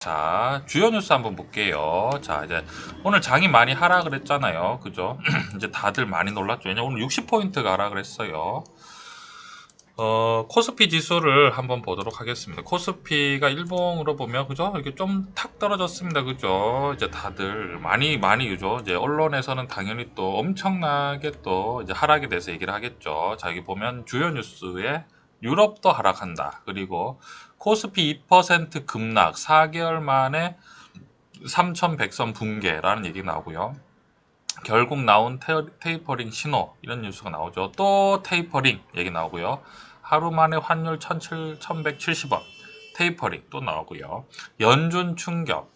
자, 주요 뉴스 한번 볼게요. 자, 이제 오늘 장이 많이 하락을 했잖아요. 그죠? 이제 다들 많이 놀랐죠. 왜냐면 오늘 60포인트가 하락을 했어요. 코스피 지수를 한번 보도록 하겠습니다. 코스피가 일봉으로 보면, 그죠? 이게 좀 탁 떨어졌습니다. 그죠? 이제 다들 많이, 그죠? 이제 언론에서는 당연히 또 엄청나게 또 이제 하락에 대해서 얘기를 하겠죠. 자, 여기 보면 주요 뉴스에 유럽도 하락한다. 그리고 코스피 2% 급락, 4개월 만에 3,100선 붕괴라는 얘기 나오고요. 결국 나온 테이퍼링 신호, 이런 뉴스가 나오죠. 또 테이퍼링 얘기 나오고요. 하루 만에 환율 1,170원, 테이퍼링 또 나오고요. 연준 충격,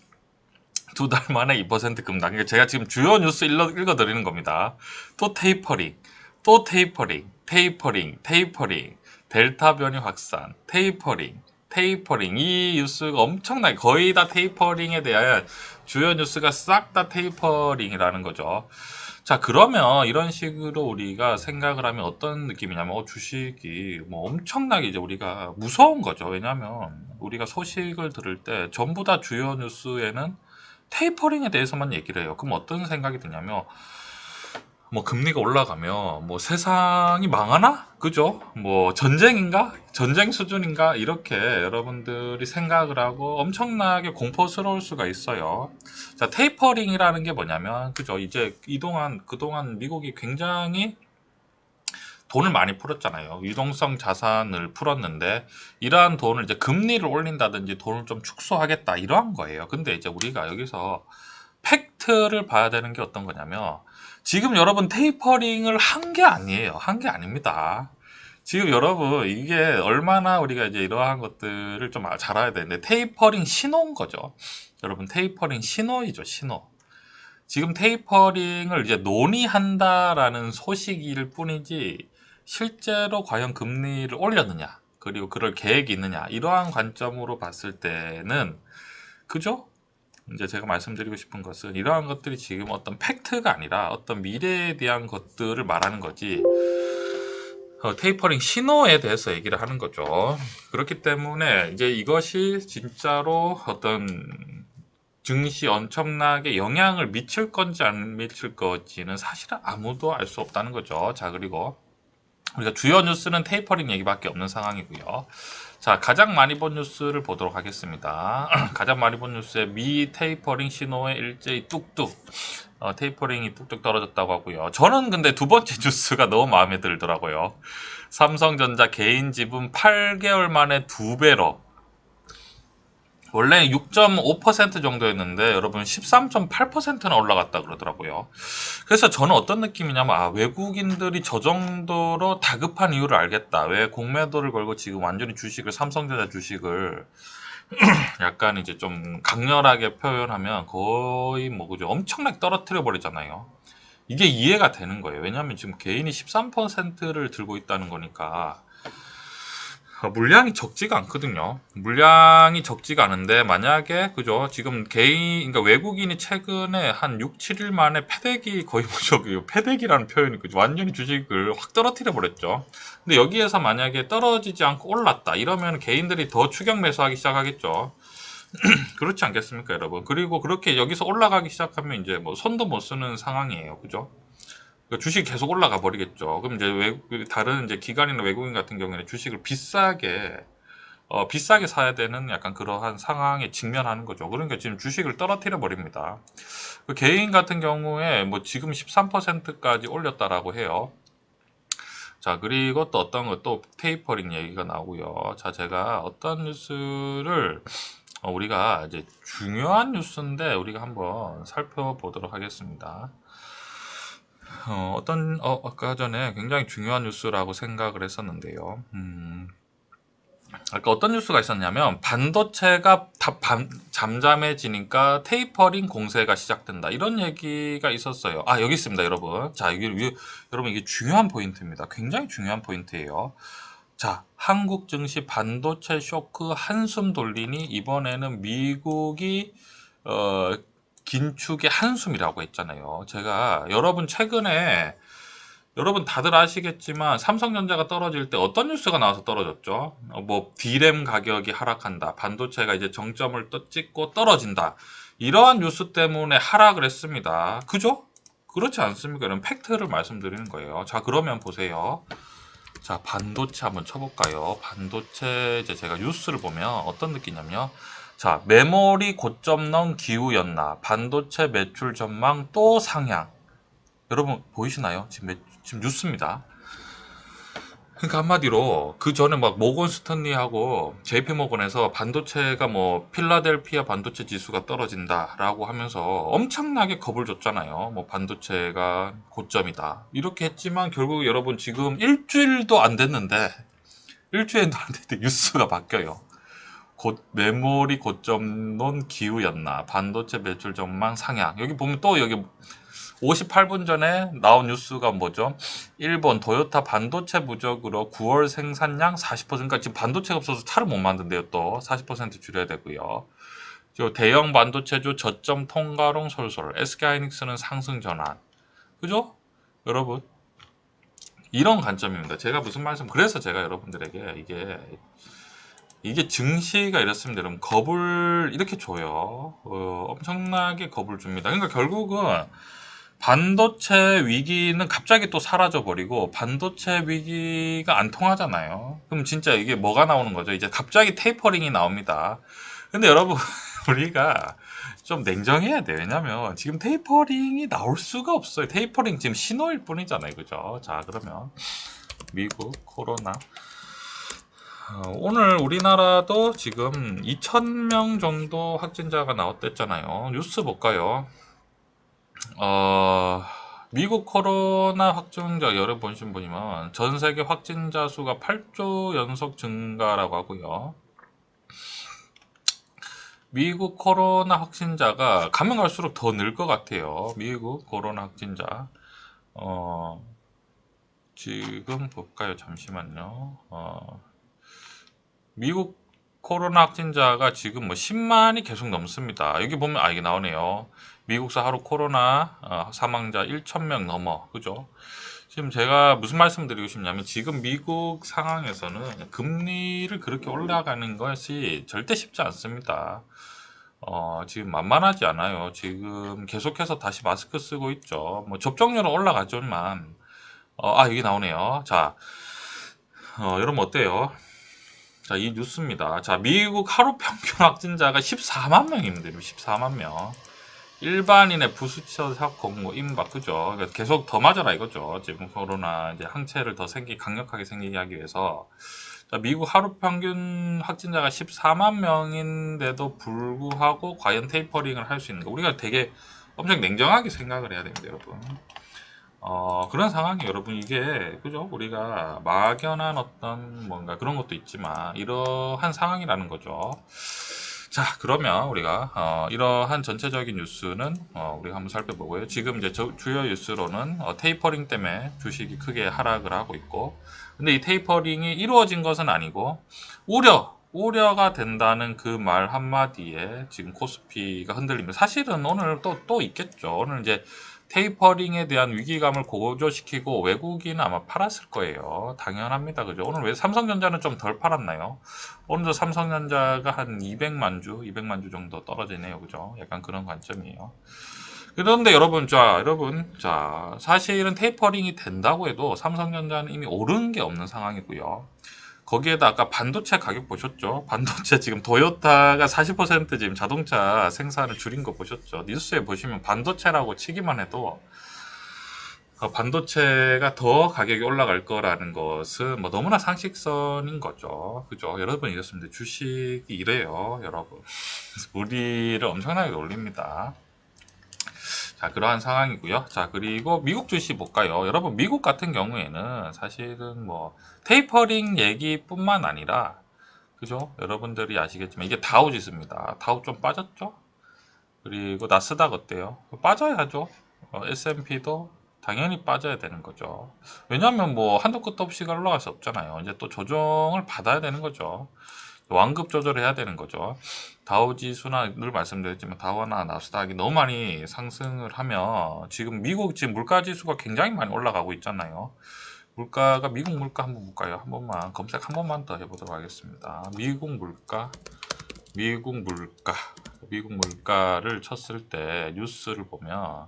2달 만에 2% 급락. 그러니까 제가 지금 주요 뉴스 읽어드리는 겁니다. 또 테이퍼링, 또 테이퍼링, 테이퍼링, 델타 변이 확산, 테이퍼링. 이 뉴스가 엄청나게 거의 다 테이퍼링에 대한 주요 뉴스가 싹 다 테이퍼링이라는 거죠. 자, 그러면 이런 식으로 우리가 생각을 하면 어떤 느낌이냐면, 주식이 뭐 엄청나게 이제 우리가 무서운 거죠. 왜냐하면 우리가 소식을 들을 때 전부 다 주요 뉴스에는 테이퍼링에 대해서만 얘기를 해요. 그럼 어떤 생각이 드냐면, 뭐 금리가 올라가면 뭐 세상이 망하나? 그죠? 뭐 전쟁인가? 전쟁 수준인가? 이렇게 여러분들이 생각을 하고 엄청나게 공포스러울 수가 있어요. 자, 테이퍼링이라는 게 뭐냐면, 그죠? 이제 그동안 미국이 굉장히 돈을 많이 풀었잖아요. 유동성 자산을 풀었는데, 이러한 돈을 이제 금리를 올린다든지 돈을 좀 축소하겠다, 이러한 거예요. 근데 이제 우리가 여기서 팩트를 봐야 되는 게 어떤 거냐면, 지금 여러분 테이퍼링을 한 게 아니에요. 한 게 아닙니다. 지금 여러분 이게 얼마나 우리가 이제 이러한 것들을 좀 잘 알아야 되는데, 테이퍼링 신호인 거죠. 여러분 테이퍼링 신호이죠, 신호. 지금 테이퍼링을 이제 논의한다라는 소식일 뿐이지, 실제로 과연 금리를 올렸느냐, 그리고 그럴 계획이 있느냐, 이러한 관점으로 봤을 때는, 그죠? 이제 제가 말씀드리고 싶은 것은, 이러한 것들이 지금 어떤 팩트가 아니라 어떤 미래에 대한 것들을 말하는 거지, 테이퍼링 신호에 대해서 얘기를 하는 거죠. 그렇기 때문에 이제 이것이 진짜로 어떤 증시에 엄청나게 영향을 미칠 건지 안 미칠 건지는 사실은 아무도 알 수 없다는 거죠. 자, 그리고 우리가 주요 뉴스는 테이퍼링 얘기밖에 없는 상황이고요. 자, 가장 많이 본 뉴스를 보도록 하겠습니다. 가장 많이 본 뉴스에 미 테이퍼링 신호에 일제히 뚝뚝, 테이퍼링이 뚝뚝 떨어졌다고 하고요. 저는 근데 두 번째 뉴스가 너무 마음에 들더라고요. 삼성전자 개인 지분 8개월 만에 2배로, 원래 6.5% 정도였는데 여러분 13.8%나 올라갔다 그러더라고요. 그래서 저는 어떤 느낌이냐면, 외국인들이 저 정도로 다급한 이유를 알겠다. 왜 공매도를 걸고 지금 완전히 삼성전자 주식을 약간 이제 좀 강렬하게 표현하면 거의 뭐, 그죠? 엄청나게 떨어뜨려 버리잖아요. 이게 이해가 되는 거예요. 왜냐하면 지금 개인이 13%를 들고 있다는 거니까 물량이 적지가 않거든요. 물량이 적지가 않은데, 만약에, 그죠? 지금 그러니까 외국인이 최근에 한 6, 7일 만에 패대기, 거의 뭐 패대기라는 표현이, 그죠? 완전히 주식을 확 떨어뜨려 버렸죠. 근데 여기에서 만약에 떨어지지 않고 올랐다, 이러면 개인들이 더 추격 매수하기 시작하겠죠. 그렇지 않겠습니까, 여러분? 그리고 그렇게 여기서 올라가기 시작하면 이제 뭐 손도 못 쓰는 상황이에요. 그죠? 주식이 계속 올라가 버리겠죠. 그럼 이제 다른 이제 기관이나 외국인 같은 경우에는 주식을 비싸게 사야 되는 약간 그러한 상황에 직면하는 거죠. 그러니까 지금 주식을 떨어뜨려 버립니다. 그 개인 같은 경우에 뭐 지금 13%까지 올렸다라고 해요. 자, 그리고 또 어떤 것도 테이퍼링 얘기가 나오고요. 자, 제가 어떤 뉴스를, 우리가 이제 중요한 뉴스인데 우리가 한번 살펴보도록 하겠습니다. 아까 전에 굉장히 중요한 뉴스라고 생각을 했었는데요. 아까 어떤 뉴스가 있었냐면, 반도체가 잠잠해지니까 테이퍼링 공세가 시작된다, 이런 얘기가 있었어요. 여기 있습니다, 여러분. 자, 여러분, 이게 중요한 포인트입니다. 굉장히 중요한 포인트예요. 자, 한국 증시 반도체 쇼크 한숨 돌리니, 이번에는 미국이 긴축의 한숨이라고 했잖아요. 제가 여러분 최근에 여러분 다들 아시겠지만 삼성전자가 떨어질 때 어떤 뉴스가 나와서 떨어졌죠? 뭐 D램 가격이 하락한다. 반도체가 이제 정점을 또 찍고 떨어진다. 이러한 뉴스 때문에 하락을 했습니다. 그죠? 그렇지 않습니까? 이런 팩트를 말씀드리는 거예요. 자, 그러면 보세요. 자, 반도체 한번 쳐볼까요? 반도체 이제 제가 뉴스를 보면 어떤 느낌이냐면요. 자, 메모리 고점 넣은 기우였나? 반도체 매출 전망 또 상향. 여러분 보이시나요? 지금 뉴스입니다. 그러니까 한마디로 그 전에 막 모건 스탠리하고 JP 모건에서 반도체가 뭐 필라델피아 반도체 지수가 떨어진다라고 하면서 엄청나게 겁을 줬잖아요. 뭐 반도체가 고점이다 이렇게 했지만 결국 여러분 지금 일주일도 안 됐는데 뉴스가 바뀌어요. 곧 메모리 고점론 기우였나 반도체 매출 전망 상향. 여기 보면 또 여기 58분 전에 나온 뉴스가 뭐죠? 일본 도요타 반도체 부족으로 9월 생산량 40%, 그러니까 지금 반도체가 없어서 차를 못 만든대요. 또 40% 줄여야 되고요. 대형 반도체주 저점 통과론 솔솔, SK하이닉스는 상승 전환. 그죠? 여러분, 이런 관점입니다. 제가 무슨 말씀, 그래서 제가 여러분들에게 이게 증시가 이렇습니다. 여러분, 겁을 이렇게 줘요. 엄청나게 겁을 줍니다. 그러니까 결국은 반도체 위기는 갑자기 또 사라져 버리고 반도체 위기가 안 통하잖아요. 그럼 진짜 이게 뭐가 나오는 거죠? 이제 갑자기 테이퍼링이 나옵니다. 근데 여러분 우리가 좀 냉정해야 돼요. 왜냐면 지금 테이퍼링이 나올 수가 없어요. 테이퍼링 지금 신호일 뿐이잖아요. 그죠? 자, 그러면 미국 코로나 오늘 우리나라도 지금 2,000명 정도 확진자가 나왔댔잖아요. 뉴스 볼까요? 어, 미국 코로나 확진자 여러 보신 분이면 전 세계 확진자 수가 8주 연속 증가라고 하고요. 미국 코로나 확진자가 가면 갈수록 더 늘 것 같아요. 미국 코로나 확진자. 지금 볼까요? 잠시만요. 미국 코로나 확진자가 지금 뭐 10만이 계속 넘습니다. 여기 보면 이게 나오네요. 미국서 하루 코로나 사망자 1,000명 넘어. 그죠? 지금 제가 무슨 말씀 드리고 싶냐면 지금 미국 상황에서는 금리를 그렇게 올라가는 것이 절대 쉽지 않습니다. 지금 만만하지 않아요. 지금 계속해서 다시 마스크 쓰고 있죠. 뭐 접종률은 올라가지만 여기 나오네요. 자, 여러분 어때요? 자, 이 뉴스입니다. 자, 미국 하루 평균 확진자가 14만 명입니다. 14만 명. 일반인의 부수처 사건 뭐 임박 그죠? 그러니까 계속 더 맞아라 이거죠. 지금 코로나 이제 항체를 더 강력하게 생기게 하기 위해서. 자, 미국 하루 평균 확진자가 14만 명인데도 불구하고 과연 테이퍼링을 할 수 있는가? 우리가 되게 엄청 냉정하게 생각을 해야 됩니다, 여러분. 그런 상황이 여러분 이게 그죠? 우리가 막연한 어떤 뭔가 그런 것도 있지만 이러한 상황이라는 거죠. 자, 그러면 우리가 이러한 전체적인 뉴스는 우리가 한번 살펴보고요. 지금 이제 주요 뉴스로는 테이퍼링 때문에 주식이 크게 하락을 하고 있고, 근데 이 테이퍼링이 이루어진 것은 아니고 우려가 된다는 그 말 한마디에 지금 코스피가 흔들립니다. 사실은 오늘 또 있겠죠. 오늘 이제 테이퍼링에 대한 위기감을 고조시키고 외국인은 아마 팔았을 거예요. 당연합니다. 그죠? 오늘 왜 삼성전자는 좀 덜 팔았나요? 오늘도 삼성전자가 한 200만 주 정도 떨어지네요. 그죠? 약간 그런 관점이에요. 그런데 자, 사실은 테이퍼링이 된다고 해도 삼성전자는 이미 오른 게 없는 상황이고요. 거기에다 아까 반도체 가격 보셨죠? 반도체 지금 도요타가 40% 지금 자동차 생산을 줄인 거 보셨죠? 뉴스에 보시면 반도체라고 치기만 해도 반도체가 더 가격이 올라갈 거라는 것은 뭐 너무나 상식선인 거죠. 그죠? 여러분 이렇습니다. 주식이 이래요, 여러분. 무리를 엄청나게 올립니다. 자, 그러한 상황이고요. 자, 그리고 미국 주식 볼까요? 여러분, 미국 같은 경우에는 사실은 뭐 테이퍼링 얘기뿐만 아니라 그죠? 여러분들이 아시겠지만 이게 다우 지수입니다. 다우 좀 빠졌죠? 그리고 나스닥 어때요? 빠져야죠. S&P도 당연히 빠져야 되는 거죠. 왜냐하면 뭐 한도 끝도 없이 올라갈 수 없잖아요. 이제 또 조정을 받아야 되는 거죠. 완급 조절해야 되는 거죠. 다우지수나 늘 말씀드렸지만 다우나 나스닥이 너무 많이 상승을 하면 지금 미국 지금 물가지수가 굉장히 많이 올라가고 있잖아요. 물가가 미국 물가 한번 볼까요? 한 번만 검색 한 번만 더 해보도록 하겠습니다. 미국 물가를 쳤을 때 뉴스를 보면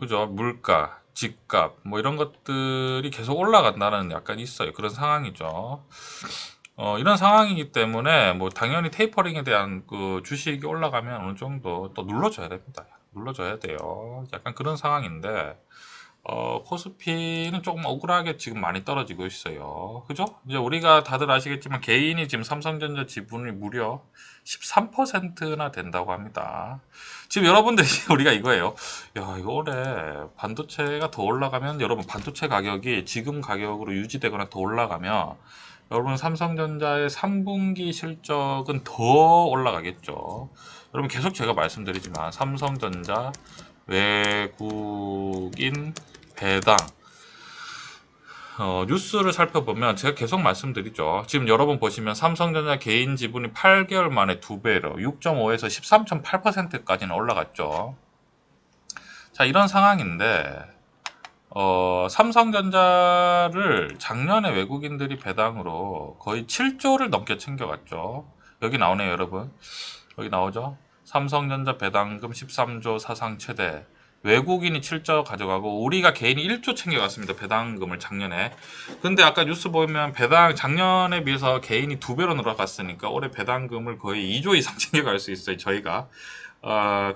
그죠? 물가, 집값, 뭐 이런 것들이 계속 올라간다는 약간 있어요. 그런 상황이죠. 이런 상황이기 때문에 뭐 당연히 테이퍼링에 대한 그 주식이 올라가면 어느 정도 또 눌러줘야 됩니다. 눌러줘야 돼요. 약간 그런 상황인데, 코스피는 조금 억울하게 지금 많이 떨어지고 있어요. 그죠? 이제 우리가 다들 아시겠지만 개인이 지금 삼성전자 지분이 무려 13%나 된다고 합니다. 지금 여러분들이 우리가 이거예요. 야, 이거 올해 반도체가 더 올라가면 여러분 반도체 가격이 지금 가격으로 유지되거나 더 올라가면 여러분 삼성전자의 3분기 실적은 더 올라가겠죠. 여러분 계속 제가 말씀드리지만 삼성전자 외국인 배당 뉴스를 살펴보면 제가 계속 말씀드리죠. 지금 여러분 보시면 삼성전자 개인 지분이 8개월 만에 2배로 6.5에서 13.8%까지는 올라갔죠. 자, 이런 상황인데 삼성전자를 작년에 외국인들이 배당으로 거의 7조를 넘게 챙겨갔죠. 여기 나오네요, 여러분. 여기 나오죠. 삼성전자 배당금 13조 사상 최대. 외국인이 7조 가져가고 우리가 개인이 1조 챙겨갔습니다. 배당금을 작년에. 근데 아까 뉴스 보면 배당 작년에 비해서 개인이 2배로 늘어갔으니까 올해 배당금을 거의 2조 이상 챙겨갈 수 있어요. 저희가.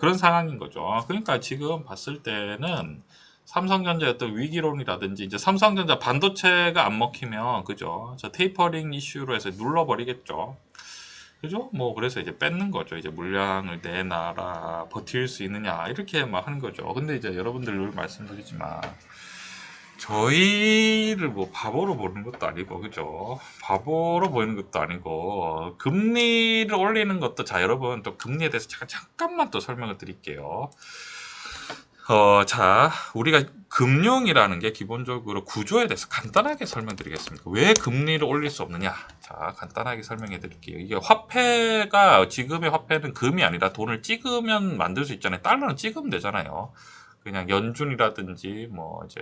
그런 상황인 거죠. 그러니까 지금 봤을 때는 삼성전자의 어떤 위기론이라든지 이제 삼성전자 반도체가 안 먹히면 그죠? 저 테이퍼링 이슈로 해서 눌러버리겠죠. 그죠? 뭐 그래서 이제 뺏는 거죠. 이제 물량을 내놔라 버틸 수 있느냐 이렇게 막 하는 거죠. 근데 이제 여러분들 늘 말씀드리지만 저희를 뭐 바보로 보는 것도 아니고 그죠? 바보로 보이는 것도 아니고 금리를 올리는 것도 자 여러분 또 금리에 대해서 제가 잠깐만 또 설명을 드릴게요. 자, 우리가 금융이라는 게 기본적으로 구조에 대해서 간단하게 설명드리겠습니다. 왜 금리를 올릴 수 없느냐? 자, 간단하게 설명해 드릴게요. 이게 화폐가, 지금의 화폐는 금이 아니라 돈을 찍으면 만들 수 있잖아요. 달러는 찍으면 되잖아요. 그냥 연준이라든지, 뭐, 이제,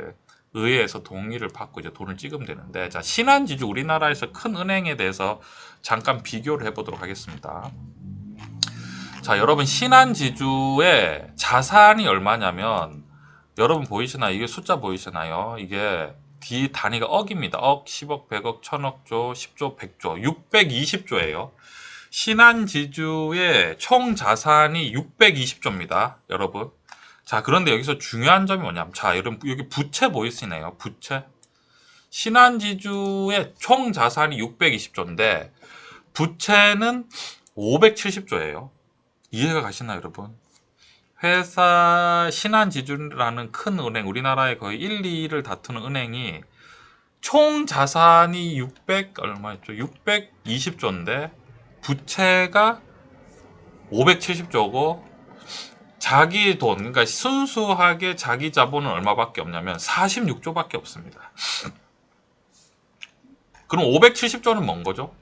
의회에서 동의를 받고 이제 돈을 찍으면 되는데, 자, 신한지주 우리나라에서 큰 은행에 대해서 잠깐 비교를 해보도록 하겠습니다. 자, 여러분 신한지주의 자산이 얼마냐면 여러분 보이시나요? 이게 숫자 보이시나요? 이게 D 단위가 억입니다. 억, 10억, 100억, 1000억조, 10조, 100조, 620조예요. 신한지주의 총 자산이 620조입니다. 여러분. 자, 그런데 여기서 중요한 점이 뭐냐면 자, 여러분 여기 부채 보이시나요? 부채. 신한지주의 총 자산이 620조인데 부채는 570조예요. 이해가 가시나요, 여러분? 회사 신한지주라는 큰 은행, 우리나라의 거의 1, 2위를 다투는 은행이 총 자산이 600 얼마였죠? 620조인데 부채가 570조고 자기 돈, 그러니까 순수하게 자기 자본은 얼마밖에 없냐면 46조밖에 없습니다. 그럼 570조는 뭔 거죠?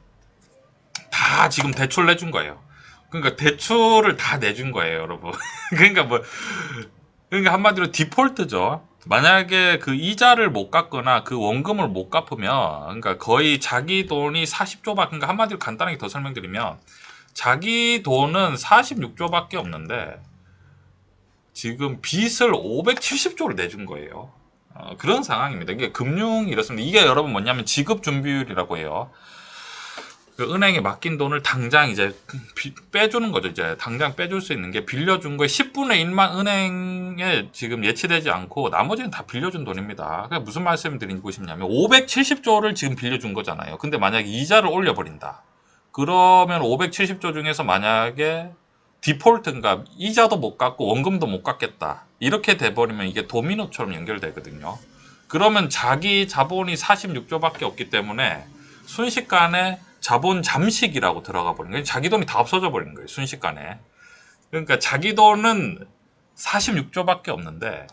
다 지금 대출 내준 거예요. 그러니까 대출을 다 내준 거예요, 여러분. 그러니까 한마디로 디폴트죠. 만약에 그 이자를 못 갚거나 그 원금을 못 갚으면, 그러니까 거의 자기 돈이 40조밖에, 그러니까 한마디로 간단하게 더 설명드리면, 자기 돈은 46조밖에 없는데, 지금 빚을 570조를 내준 거예요. 그런 상황입니다. 이게 금융이 이렇습니다. 이게 여러분 뭐냐면 지급준비율이라고 해요. 그 은행에 맡긴 돈을 당장 이제 빼주는 거죠. 이제 당장 빼줄 수 있는 게 빌려준 거에 10분의 1만 은행에 지금 예치되지 않고 나머지는 다 빌려준 돈입니다. 그러니까 무슨 말씀을 드리고 싶냐면 570조를 지금 빌려준 거잖아요. 근데 만약에 이자를 올려버린다. 그러면 570조 중에서 만약에 디폴트인가 이자도 못 갚고 원금도 못 갚겠다. 이렇게 돼버리면 이게 도미노처럼 연결되거든요. 그러면 자기 자본이 46조밖에 없기 때문에 순식간에 자본 잠식이라고 들어가 버린 거예요. 자기 돈이 다 없어져 버리는 거예요. 순식간에. 그러니까 자기 돈은 46조밖에 없는데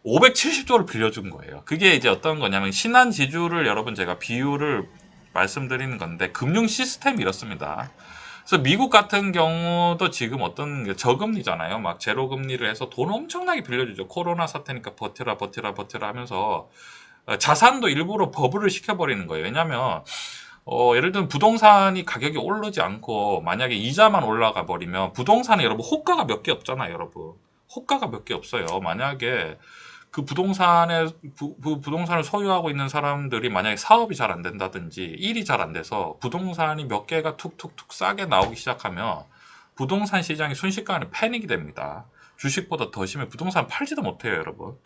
570조를 빌려준 거예요. 그게 이제 어떤 거냐면 신한지주를 여러분 제가 비유를 말씀드리는 건데 금융 시스템이 이렇습니다. 그래서 미국 같은 경우도 지금 어떤 저금리잖아요. 막 제로금리를 해서 돈 엄청나게 빌려주죠. 코로나 사태니까 버텨라 버텨라 버텨라 하면서 자산도 일부러 버블을 시켜버리는 거예요. 왜냐하면 예를 들면 부동산이 가격이 오르지 않고 만약에 이자만 올라가 버리면 부동산에 여러분 호가가 몇 개 없잖아요. 여러분 호가가 몇 개 없어요. 만약에 그 부동산을 소유하고 있는 사람들이 만약에 사업이 잘 안 된다든지 일이 잘 안 돼서 부동산이 몇 개가 툭툭툭 싸게 나오기 시작하면 부동산 시장이 순식간에 패닉이 됩니다. 주식보다 더 심해 부동산 팔지도 못해요, 여러분.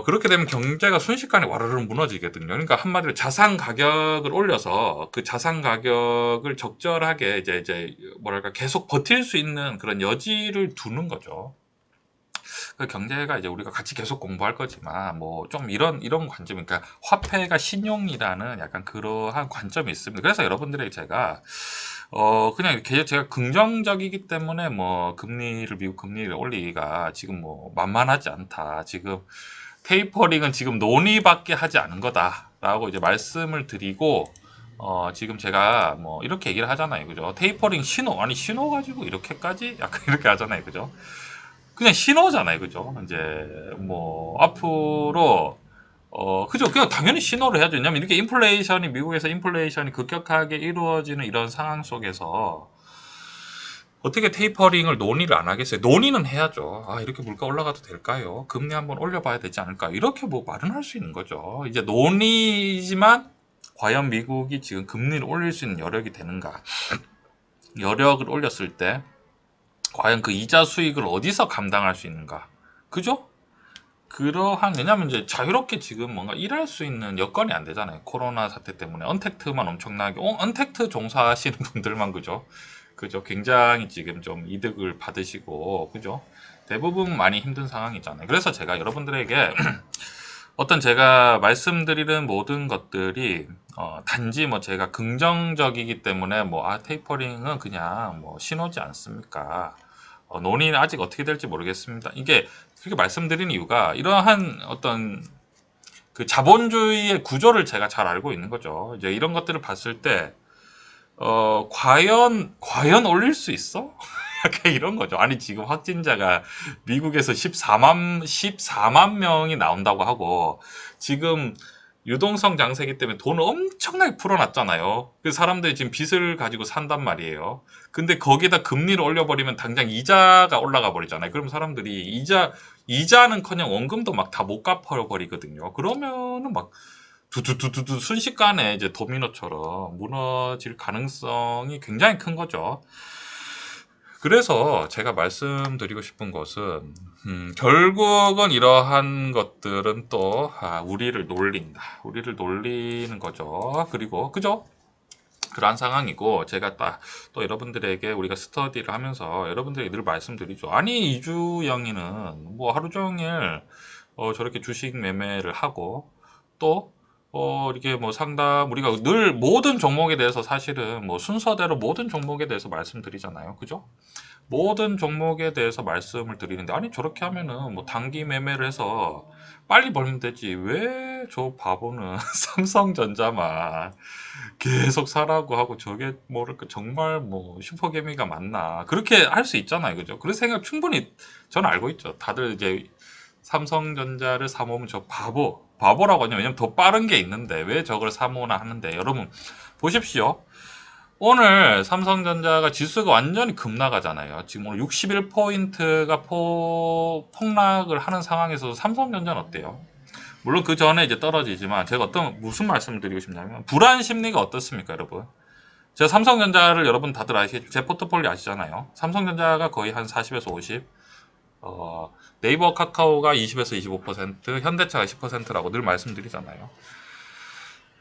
그렇게 되면 경제가 순식간에 와르르 무너지거든요. 그러니까 한마디로 자산 가격을 올려서 그 자산 가격을 적절하게 이제 뭐랄까 계속 버틸 수 있는 그런 여지를 두는 거죠. 그 경제가 이제 우리가 같이 계속 공부할 거지만 뭐 좀 이런 관점, 그러니까 화폐가 신용이라는 약간 그러한 관점이 있습니다. 그래서 여러분들에게 제가 그냥 이렇게 제가 긍정적이기 때문에 뭐 미국 금리를 올리기가 지금 뭐 만만하지 않다. 지금 테이퍼링은 지금 논의밖에 하지 않은 거다라고 이제 말씀을 드리고 지금 제가 뭐 이렇게 얘기를 하잖아요. 그죠? 테이퍼링 아니 신호 가지고 이렇게까지 약간 이렇게 하잖아요. 그죠? 그냥 신호잖아요. 그죠? 이제 뭐 앞으로 그죠? 그냥 당연히 신호를 해야죠. 왜냐면 이렇게 미국에서 인플레이션이 급격하게 이루어지는 이런 상황 속에서 어떻게 테이퍼링을 논의를 안 하겠어요? 논의는 해야죠. 아, 이렇게 물가 올라가도 될까요? 금리 한번 올려봐야 되지 않을까? 이렇게 뭐 말은 할 수 있는 거죠. 이제 논의지만 과연 미국이 지금 금리를 올릴 수 있는 여력이 되는가? 여력을 올렸을 때 과연 그 이자 수익을 어디서 감당할 수 있는가? 그죠? 왜냐면 이제 자유롭게 지금 뭔가 일할 수 있는 여건이 안 되잖아요. 코로나 사태 때문에 언택트만 엄청나게, 언택트 종사하시는 분들만 그죠? 그죠? 굉장히 지금 좀 이득을 받으시고, 그죠? 대부분 많이 힘든 상황이잖아요. 그래서 제가 여러분들에게 어떤 제가 말씀드리는 모든 것들이 단지 뭐 제가 긍정적이기 때문에 테이퍼링은 그냥 뭐 신호지 않습니까? 논의는 아직 어떻게 될지 모르겠습니다. 이게 그렇게 말씀드린 이유가 이러한 어떤 그 자본주의의 구조를 제가 잘 알고 있는 거죠. 이제 이런 것들을 봤을 때 과연 올릴 수 있어? 약간 이런 거죠. 아니, 지금 확진자가 미국에서 14만 명이 나온다고 하고, 지금 유동성 장세기 때문에 돈을 엄청나게 풀어놨잖아요. 그 사람들이 지금 빚을 가지고 산단 말이에요. 근데 거기다 금리를 올려버리면 당장 이자가 올라가 버리잖아요. 그럼 사람들이 이자는커녕 원금도 막 다 못 갚아버리거든요. 그러면은 막 두두두두두 순식간에 이제 도미노처럼 무너질 가능성이 굉장히 큰 거죠. 그래서 제가 말씀드리고 싶은 것은 결국은 이러한 것들은 또 우리를 놀린다. 우리를 놀리는 거죠. 그리고 그죠? 그러한 상황이고 제가 또 여러분들에게 우리가 스터디를 하면서 여러분들에게 늘 말씀드리죠. 아니 이주영이는 뭐 하루 종일 저렇게 주식 매매를 하고 또 이렇게 뭐 우리가 늘 모든 종목에 대해서 사실은 뭐 순서대로 모든 종목에 대해서 말씀드리잖아요. 그죠? 모든 종목에 대해서 말씀을 드리는데 아니 저렇게 하면은 뭐 단기 매매를 해서 빨리 벌면 되지 왜 저 바보는 삼성전자만 계속 사라고 하고 저게 뭐랄까 정말 뭐 슈퍼개미가 맞나 그렇게 할 수 있잖아요. 그죠? 그런 생각 충분히 저는 알고 있죠. 다들 이제 삼성전자를 사모으면 저 바보라고 하냐. 왜냐면 더 빠른 게 있는데 왜 저걸 사모으나 하는데 여러분 보십시오. 오늘 삼성전자가 지수가 완전히 급락하잖아요. 지금 오늘 61포인트가 폭락을 하는 상황에서 삼성전자는 어때요? 물론 그 전에 이제 떨어지지만 제가 무슨 말씀을 드리고 싶냐면 불안 심리가 어떻습니까, 여러분? 제가 삼성전자를 여러분 다들 아시겠죠? 제 포트폴리오 아시잖아요. 삼성전자가 거의 한 40에서 50, 네이버 카카오가 20에서 25%, 현대차가 10%라고 늘 말씀드리잖아요.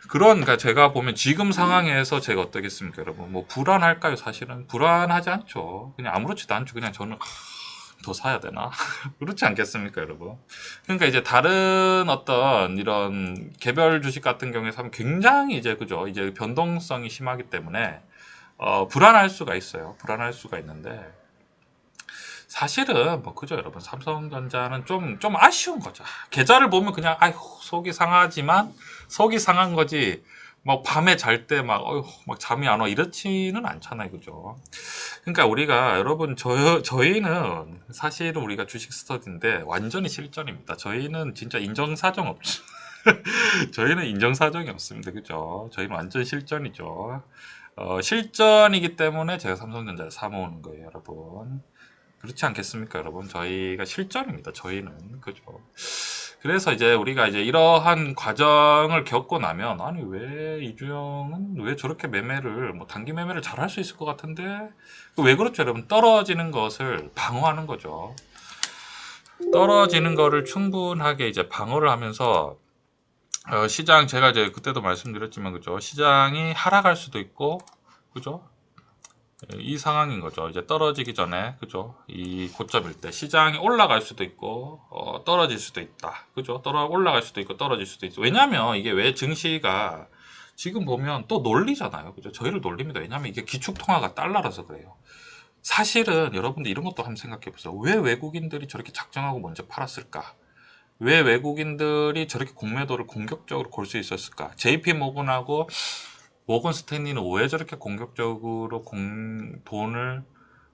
그러니까 제가 보면 지금 상황에서 제가 어떻겠습니까, 여러분? 뭐 불안할까요? 사실은 불안하지 않죠. 그냥 아무렇지도 않죠. 그냥 저는 더 사야 되나? 그렇지 않겠습니까, 여러분? 그러니까 이제 다른 어떤 이런 개별 주식 같은 경우에 사면 굉장히 이제 그죠? 이제 변동성이 심하기 때문에 불안할 수가 있어요. 불안할 수가 있는데 사실은 뭐 그죠 여러분 삼성전자는 좀 아쉬운 거죠. 계좌를 보면 그냥 아휴 속이 상하지만 속이 상한 거지 뭐 밤에 잘 때 막 어휴 막 잠이 안 와 이렇지는 않잖아요 그죠. 그러니까 우리가 여러분 저희는 사실은 우리가 주식 스터디인데 완전히 실전입니다. 저희는 진짜 인정사정 없죠. 저희는 인정사정이 없습니다. 그죠? 저희는 완전 실전이죠. 실전이기 때문에 제가 삼성전자를 사모으는 거예요, 여러분. 그렇지 않겠습니까, 여러분? 저희가 실전입니다. 저희는 그죠? 그래서 이제 우리가 이제 이러한 과정을 겪고 나면 아니 왜 이주영은 왜 저렇게 매매를 뭐 단기 매매를 잘 할 수 있을 것 같은데 왜 그렇죠, 여러분? 떨어지는 것을 방어하는 거죠. 떨어지는 거를 충분하게 이제 방어를 하면서 시장 제가 이제 그때도 말씀드렸지만 그죠? 시장이 하락할 수도 있고 그죠? 이 상황인 거죠. 이제 떨어지기 전에 그죠? 이 고점일 때 시장이 올라갈 수도 있고 떨어질 수도 있다. 그죠? 올라갈 수도 있고 떨어질 수도 있어. 왜냐면 이게 왜 증시가 지금 보면 또 놀리잖아요. 그죠? 저희를 놀립니다. 왜냐면 이게 기축통화가 달러라서 그래요. 사실은 여러분들 이런 것도 한번 생각해 보세요. 왜 외국인들이 저렇게 작정하고 먼저 팔았을까? 왜 외국인들이 저렇게 공매도를 공격적으로 걸 수 있었을까? JP 모건하고 모건 스탠리는 왜 저렇게 공격적으로 돈을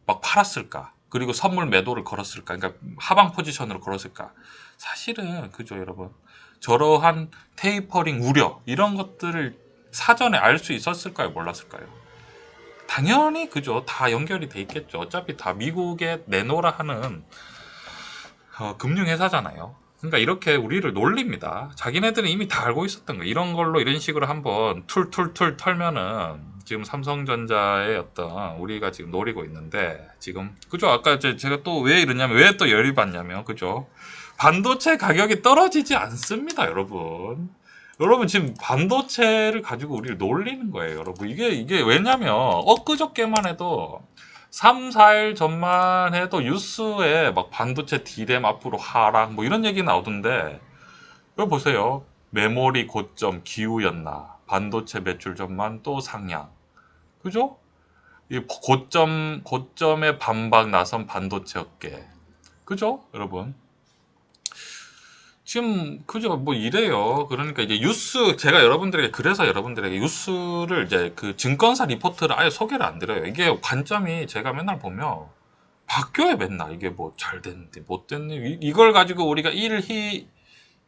막 팔았을까? 그리고 선물 매도를 걸었을까? 그러니까 하방 포지션으로 걸었을까? 사실은 그죠, 여러분. 저러한 테이퍼링 우려 이런 것들을 사전에 알 수 있었을까요? 몰랐을까요? 당연히 그죠. 다 연결이 돼 있겠죠. 어차피 다 미국에 내놓으라 하는 금융회사잖아요. 그러니까 이렇게 우리를 놀립니다. 자기네들은 이미 다 알고 있었던 거. 이런 걸로 이런 식으로 한번 툴툴툴 털면은 지금 삼성전자의 어떤 우리가 지금 노리고 있는데 지금 그죠? 아까 제가 또 왜 이러냐면 왜 또 열이 받냐면 그죠? 반도체 가격이 떨어지지 않습니다, 여러분. 여러분 지금 반도체를 가지고 우리를 놀리는 거예요, 여러분. 이게 왜냐면 엊그저께만 해도 3, 4일 전만 해도 뉴스에 막 반도체 D램 앞으로 하락 뭐 이런 얘기 나오던데 이거 보세요. 메모리 고점 기우였나 반도체 매출 전만 또 상향 그죠? 이 고점에 반박 나선 반도체 업계 그죠? 여러분 지금 그죠 뭐 이래요. 그러니까 이제 뉴스 제가 여러분들에게 그래서 여러분들에게 뉴스를 이제 그 증권사 리포트를 아예 소개를 안 드려요. 이게 관점이 제가 맨날 보면 바뀌어요 맨날 이게 뭐 잘 됐는데 못 됐네 이걸 가지고 우리가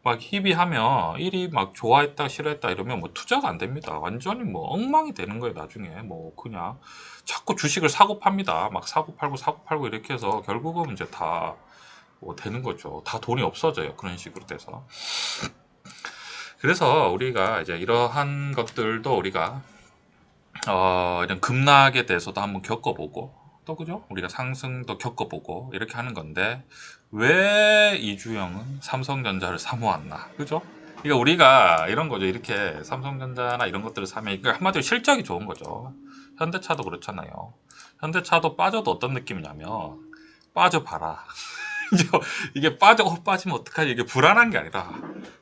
막 희비하면 일이 막 좋아했다 싫어했다 이러면 뭐 투자가 안 됩니다. 완전히 뭐 엉망이 되는 거예요 나중에 뭐 그냥 자꾸 주식을 사고 팝니다. 막 사고 팔고 이렇게 해서 결국은 이제 다 뭐 되는 거죠. 다 돈이 없어져요. 그런 식으로 돼서. 그래서 우리가 이제 이러한 것들도 우리가 이런 급락에 대해서도 한번 겪어보고 또 그죠? 우리가 상승도 겪어보고 이렇게 하는 건데 왜 이주영은 삼성전자를 사모았나? 그죠? 그러니까 우리가 이런 거죠. 이렇게 삼성전자나 이런 것들을 사면 그러니까 한마디로 실적이 좋은 거죠. 현대차도 그렇잖아요. 현대차도 빠져도 어떤 느낌이냐면 빠져봐라. 이게 빠지면 어떡하지? 이게 불안한 게 아니라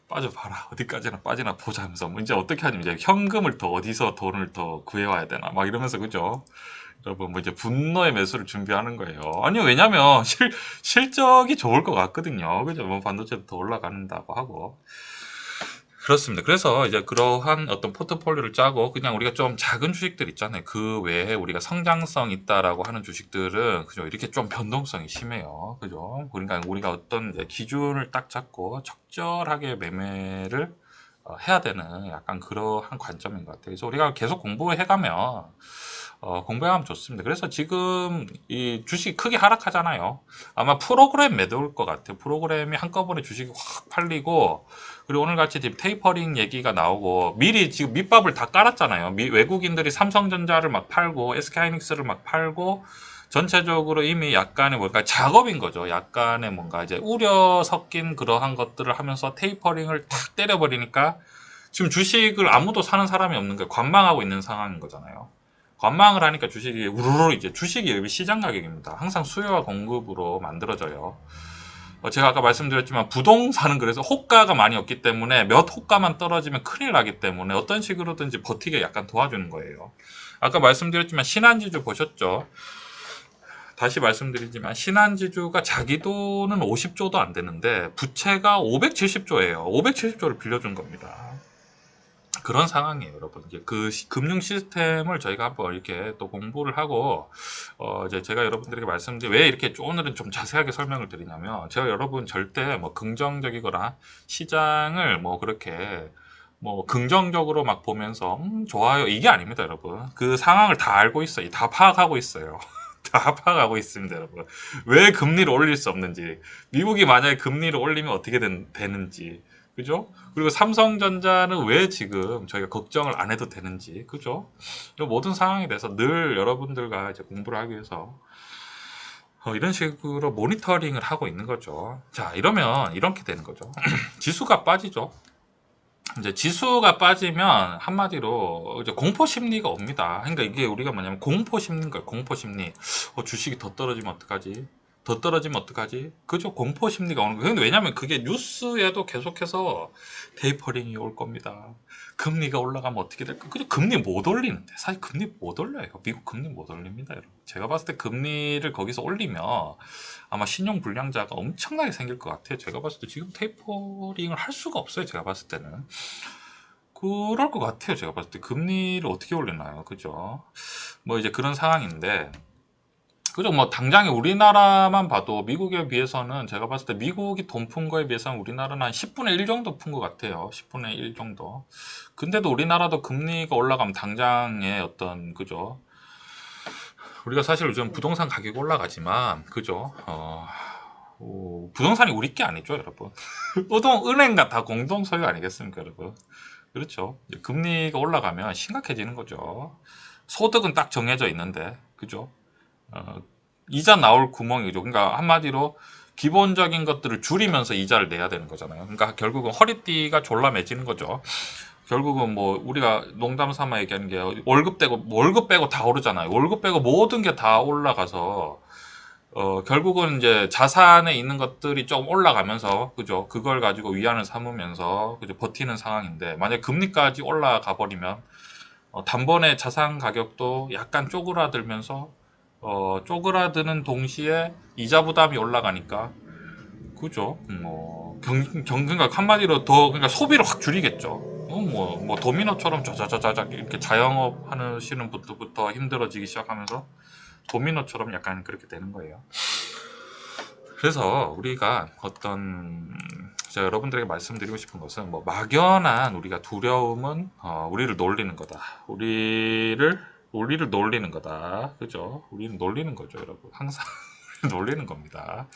빠져봐라. 어디까지나 빠지나 보자면서 뭐 이제 어떻게 하냐면 이제 현금을 더 어디서 돈을 더 구해와야 되나 막 이러면서 그죠? 여러분 뭐 이제 분노의 매수를 준비하는 거예요. 아니요 왜냐면 실적이 좋을 것 같거든요. 그죠? 뭐 반도체도 더 올라간다고 하고 그렇습니다. 그래서 이제 그러한 어떤 포트폴리오를 짜고 그냥 우리가 좀 작은 주식들 있잖아요. 그 외에 우리가 성장성 있다라고 하는 주식들은 그죠? 이렇게 좀 변동성이 심해요. 그죠? 그러니까 우리가 어떤 이제 기준을 딱 잡고 적절하게 매매를 해야 되는 약간 그러한 관점인 것 같아요. 그래서 우리가 계속 공부해가면 공부하면 좋습니다. 그래서 지금 이 주식이 크게 하락하잖아요. 아마 프로그램 매도일 것 같아요. 프로그램이 한꺼번에 주식이 확 팔리고 그리고 오늘같이 지금 테이퍼링 얘기가 나오고 미리 지금 밑밥을 다 깔았잖아요. 외국인들이 삼성전자를 막 팔고 SK하이닉스를 막 팔고 전체적으로 이미 약간의 뭔가 작업인 거죠. 약간의 뭔가 이제 우려 섞인 그러한 것들을 하면서 테이퍼링을 탁 때려버리니까 지금 주식을 아무도 사는 사람이 없는 거예요. 관망하고 있는 상황인 거잖아요. 관망을 하니까 주식이 우르르 이제 주식이 시장 가격입니다. 항상 수요와 공급으로 만들어져요. 제가 아까 말씀드렸지만 부동산은 그래서 호가가 많이 없기 때문에 몇 호가만 떨어지면 큰일 나기 때문에 어떤 식으로든지 버티게 약간 도와주는 거예요. 아까 말씀드렸지만 신한지주 보셨죠? 다시 말씀드리지만 신한지주가 자기 돈은 50조도 안 되는데 부채가 570조예요. 570조를 빌려준 겁니다. 그런 상황이에요, 여러분. 이제 그 금융 시스템을 저희가 한번 이렇게 또 공부를 하고, 이제 제가 여러분들에게 말씀드린, 왜 이렇게 오늘은 좀 자세하게 설명을 드리냐면, 제가 여러분 절대 뭐 긍정적이거나 시장을 뭐 그렇게 뭐 긍정적으로 막 보면서, 좋아요. 이게 아닙니다, 여러분. 그 상황을 다 알고 있어요. 다 파악하고 있어요. 다 파악하고 있습니다, 여러분. 왜 금리를 올릴 수 없는지, 미국이 만약에 금리를 올리면 어떻게 되는지, 그죠? 그리고 삼성전자는 왜 지금 저희가 걱정을 안 해도 되는지, 그죠? 이 모든 상황에 대해서 늘 여러분들과 이제 공부를 하기 위해서 이런 식으로 모니터링을 하고 있는 거죠. 자, 이러면 이렇게 되는 거죠. 지수가 빠지죠. 이제 지수가 빠지면 한마디로 이제 공포 심리가 옵니다. 그러니까 이게 우리가 뭐냐면 공포 심리인 거예요. 공포 심리. 주식이 더 떨어지면 어떡하지? 더 떨어지면 어떡하지? 그죠? 공포 심리가 오는 거예요. 근데 왜냐면 그게 뉴스에도 계속해서 테이퍼링이 올 겁니다. 금리가 올라가면 어떻게 될까? 그죠? 금리 못 올리는데. 사실 금리 못 올려요. 미국 금리 못 올립니다, 여러분. 제가 봤을 때 금리를 거기서 올리면 아마 신용 불량자가 엄청나게 생길 것 같아요. 제가 봤을 때 지금 테이퍼링을 할 수가 없어요. 제가 봤을 때는. 그럴 것 같아요. 제가 봤을 때 금리를 어떻게 올리나요? 그죠? 뭐 이제 그런 상황인데, 그죠? 뭐 당장에 우리나라만 봐도 미국에 비해서는 제가 봤을 때 미국이 돈 푼 거에 비해서는 우리나라는 한 10분의 1 정도 푼 것 같아요. 10분의 1 정도. 근데도 우리나라도 금리가 올라가면 당장에 어떤, 그죠? 우리가 사실 요즘 부동산 가격이 올라가지만, 그죠? 부동산이 우리 게 아니죠, 여러분. 은행과 다 공동 소유 아니겠습니까, 여러분? 그렇죠. 금리가 올라가면 심각해지는 거죠. 소득은 딱 정해져 있는데, 그죠? 어, 이자 나올 구멍이죠. 그러니까 한마디로 기본적인 것들을 줄이면서 이자를 내야 되는 거잖아요. 그러니까 결국은 허리띠가 졸라매지는 거죠. 결국은 뭐 우리가 농담 삼아 얘기하는 게 월급 빼고 다 오르잖아요. 월급 빼고 모든 게 다 올라가서 결국은 이제 자산에 있는 것들이 좀 올라가면서, 그죠? 그걸 가지고 위안을 삼으면서, 그죠? 버티는 상황인데, 만약 금리까지 올라가 버리면, 단번에 자산 가격도 약간 쪼그라들면서, 쪼그라드는 동시에 이자 부담이 올라가니까, 그죠? 그러니까 한마디로 그러니까 소비를 확 줄이겠죠. 뭐, 도미노처럼 자자자자작 이렇게 자영업 하시는 분들부터 힘들어지기 시작하면서, 도미노처럼 약간 그렇게 되는 거예요. 그래서 우리가 제가 여러분들에게 말씀드리고 싶은 것은 뭐 막연한 우리가 두려움은 우리를 놀리는 거다. 우리를 놀리는 거다. 그죠? 우리를 놀리는 거죠, 여러분. 항상 놀리는 겁니다.